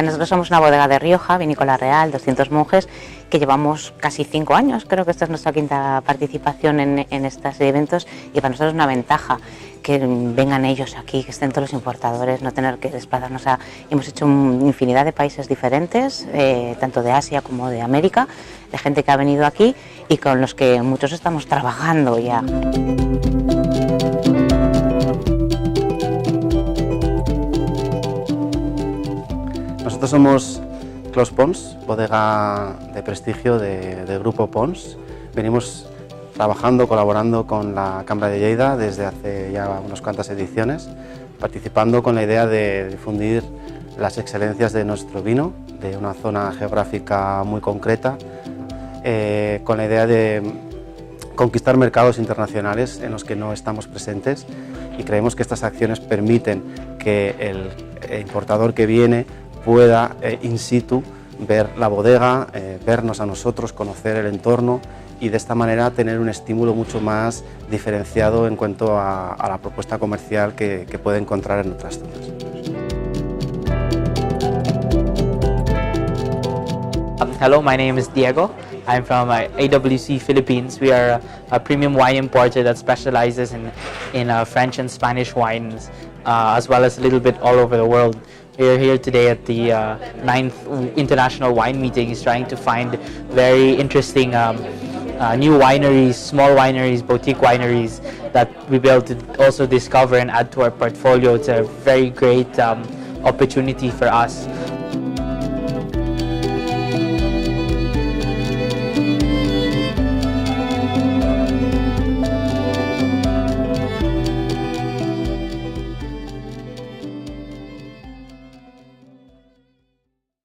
Nosotros somos una bodega de Rioja, vinícola real, 200 monjes, que llevamos casi 5 años, creo que esta es nuestra quinta participación en estos eventos, y para nosotros es una ventaja que vengan ellos aquí, que estén todos los importadores, no tener que desplazarnos Hemos hecho infinidad de países diferentes, tanto de Asia como de América, de gente que ha venido aquí y con los que muchos estamos trabajando ya. Nosotros somos Clos Pons, bodega de prestigio del grupo Pons. Venimos trabajando, colaborando con la Cambra de Lleida desde hace ya unas cuantas ediciones, participando con la idea de difundir las excelencias de nuestro vino, de una zona geográfica muy concreta, con la idea de conquistar mercados internacionales en los que no estamos presentes, y creemos que estas acciones permiten que el importador que viene pueda in situ ver la bodega, vernos a nosotros, conocer el entorno y de esta manera tener un estímulo mucho más diferenciado en cuanto a la propuesta comercial que puede encontrar en otras zonas. Hello, my name is Diego. I'm from AWC Philippines. We are a premium wine importer that specializes in French and Spanish wines, as well as a little bit all over the world. We are here today at the 9th International Wine Meetings, trying to find very interesting new wineries, small wineries, boutique wineries that we be able to also discover and add to our portfolio. It's a very great opportunity for us.